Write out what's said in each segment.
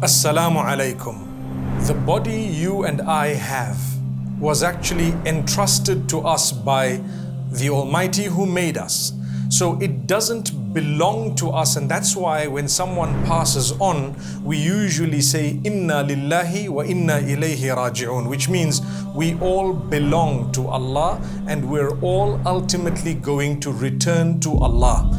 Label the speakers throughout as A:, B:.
A: Assalamu alaikum. The body you and I have was actually entrusted to us by the Almighty who made us. So it doesn't belong to us, and that's why when someone passes on, we usually say Inna lillahi wa inna ilayhi raji'un, which means we all belong to Allah and we're all ultimately going to return to Allah.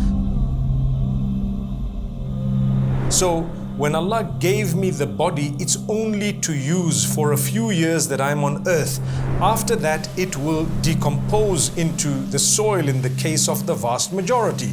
A: So when Allah gave me the body, it's only to use for a few years that I'm on earth. After that, it will decompose into the soil in the case of the vast majority.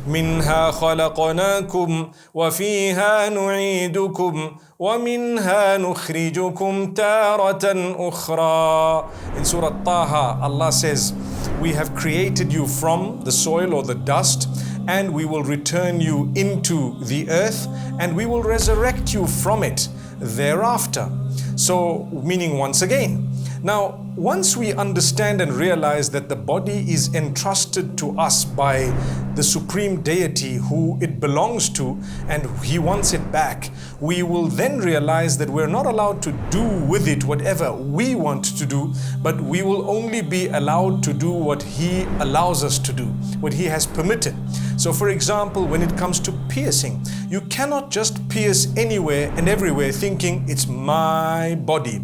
A: منها خلقناكم وفيها نعيدكم ومنها نخرجكم تارة أخرى. In Surah Taha, Allah says, we have created you from the soil or the dust, and we will return you into the earth, and we will resurrect you from it thereafter. So, meaning once again. Now, once we understand and realize that the body is entrusted to us by the Supreme Deity who it belongs to, and He wants it back, we will then realize that we're not allowed to do with it whatever we want to do, but we will only be allowed to do what He allows us to do, what He has permitted. So for example, when it comes to piercing, you cannot just pierce anywhere and everywhere thinking it's my body.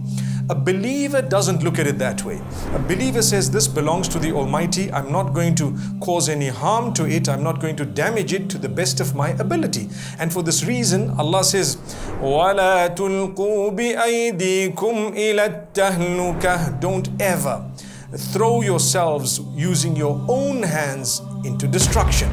A: A believer doesn't look at it that way. A believer says, this belongs to the Almighty. I'm not going to cause any harm to it. I'm not going to damage it to the best of my ability. And for this reason, Allah says, وَلَا تُلْقُوا بِأَيْدِيكُمْ إِلَى التَّهْلُكَةِ. Don't ever throw yourselves using your own hands into destruction.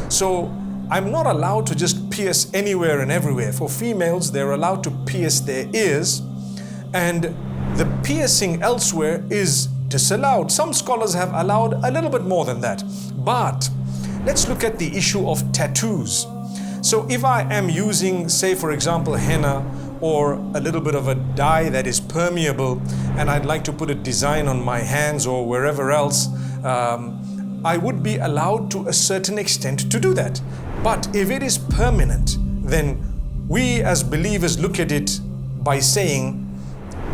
A: So, I'm not allowed to just pierce anywhere and everywhere. For females, they're allowed to pierce their ears, and the piercing elsewhere is disallowed. Some scholars have allowed a little bit more than that. But let's look at the issue of tattoos. So if I am using, say for example, henna or a little bit of a dye that is permeable, and I'd like to put a design on my hands or wherever else, I would be allowed to a certain extent to do that. But if it is permanent, then we as believers look at it by saying,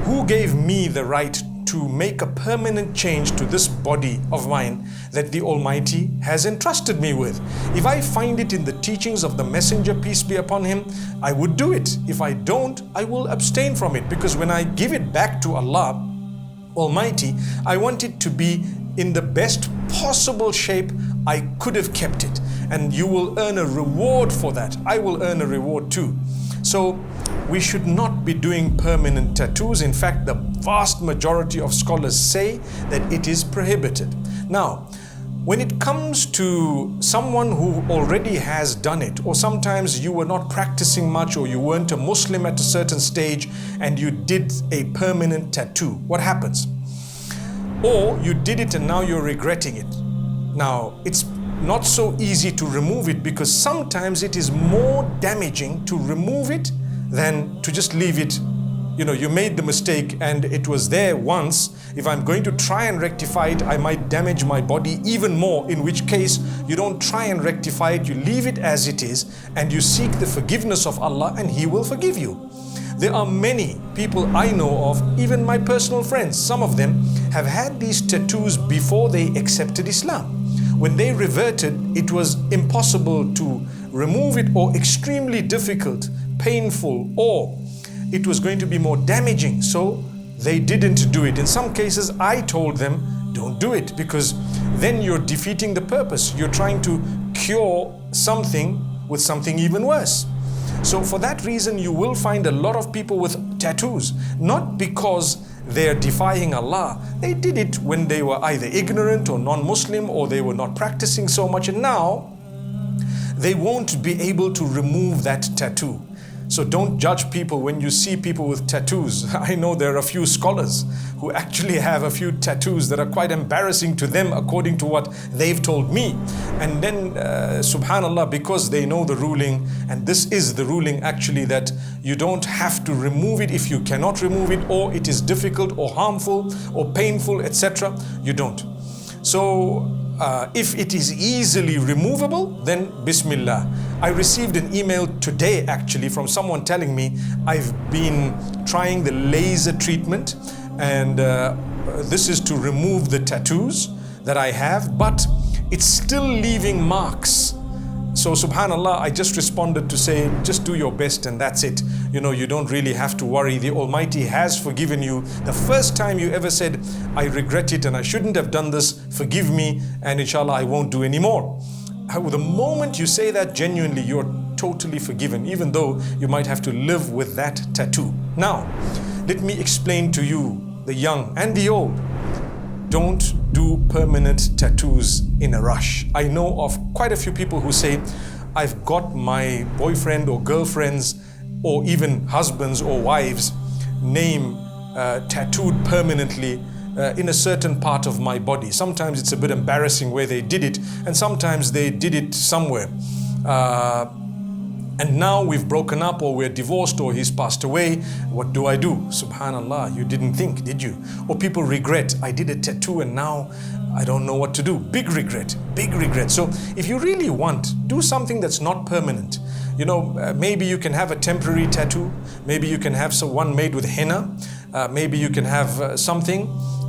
A: who gave me the right to make a permanent change to this body of mine that the Almighty has entrusted me with? If I find it in the teachings of the Messenger, peace be upon him, I would do it. If I don't, I will abstain from it, because when I give it back to Allah Almighty, I want it to be in the best possible shape I could have kept it. And you will earn a reward for that. I will earn a reward too. So we should not be doing permanent tattoos. In fact, the vast majority of scholars say that it is prohibited. Now, when it comes to someone who already has done it, or sometimes you were not practicing much, or you weren't a Muslim at a certain stage and you did a permanent tattoo, what happens? Or you did it and now you're regretting it. Now, it's not so easy to remove it, because sometimes it is more damaging to remove it than to just leave it. You know, you made the mistake and it was there once. If I'm going to try and rectify it, I might damage my body even more, in which case you don't try and rectify it, you leave it as it is and you seek the forgiveness of Allah, and He will forgive you. There are many people I know of, even my personal friends, some of them have had these tattoos before they accepted Islam. When they reverted, it was impossible to remove it, or extremely difficult, painful, or it was going to be more damaging. So they didn't do it. In some cases, I told them, don't do it, because then you're defeating the purpose. You're trying to cure something with something even worse. So for that reason, you will find a lot of people with tattoos, not because they're defying Allah. They did it when they were either ignorant or non-Muslim, or they were not practicing so much, and now they won't be able to remove that tattoo. So don't judge people when you see people with tattoos. I know there are a few scholars who actually have a few tattoos that are quite embarrassing to them according to what they've told me. And then subhanallah, because they know the ruling, and this is the ruling actually, that you don't have to remove it if you cannot remove it, or it is difficult or harmful or painful, etc. You don't. So if it is easily removable, then Bismillah. I received an email today actually from someone telling me I've been trying the laser treatment, and this is to remove the tattoos that I have, but it's still leaving marks. So subhanallah, I just responded to say, just do your best and that's it. You don't really have to worry. The Almighty has forgiven you. The first time you ever said, I regret it and I shouldn't have done this, forgive me, and inshallah I won't do anymore. The moment you say that genuinely, you're totally forgiven, even though you might have to live with that tattoo. Now, let me explain to you, the young and the old, don't do permanent tattoos in a rush. I know of quite a few people who say, I've got my boyfriend or girlfriend's or even husbands or wives' name tattooed permanently in a certain part of my body. Sometimes it's a bit embarrassing where they did it, and sometimes they did it somewhere. And now we've broken up, or we're divorced, or he's passed away. What do I do? Subhanallah, you didn't think, did you? Or people regret, I did a tattoo and now I don't know what to do. Big regret, big regret. So if you really want, do something that's not permanent. Maybe you can have a temporary tattoo. Maybe you can have one made with henna. Maybe you can have something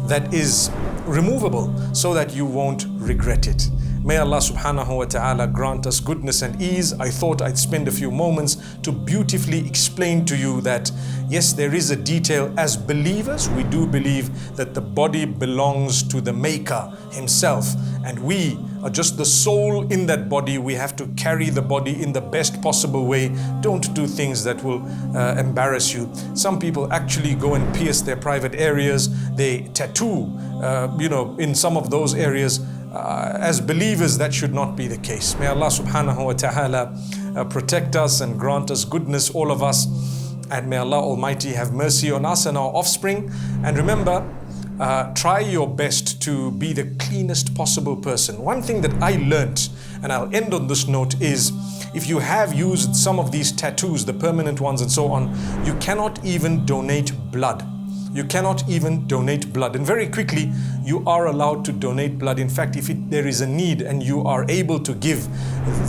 A: that is removable so that you won't regret it. May Allah subhanahu wa ta'ala grant us goodness and ease. I thought I'd spend a few moments to beautifully explain to you that yes, there is a detail. As believers, we do believe that the body belongs to the Maker Himself, and we are just the soul in that body. We have to carry the body in the best possible way. Don't do things that will embarrass you. Some people actually go and pierce their private areas. They tattoo, in some of those areas. As believers, that should not be the case. May Allah subhanahu wa ta'ala protect us and grant us goodness, all of us. And may Allah Almighty have mercy on us and our offspring. And remember, try your best to be the cleanest possible person. One thing that I learnt, and I'll end on this note, is if you have used some of these tattoos, the permanent ones and so on, you cannot even donate blood. You cannot even donate blood. And very quickly, you are allowed to donate blood. In fact, if there is a need and you are able to give,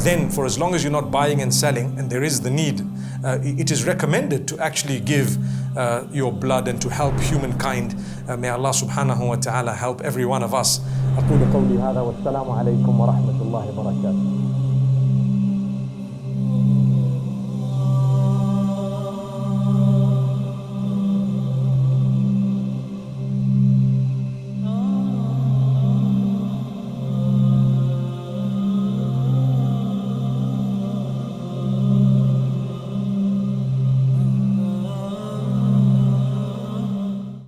A: then for as long as you're not buying and selling, and there is the need, it is recommended to actually give your blood and to help humankind. May Allah subhanahu wa ta'ala help every one of us. أقول قولي هذا والسلام عليكم ورحمة الله وبركاته.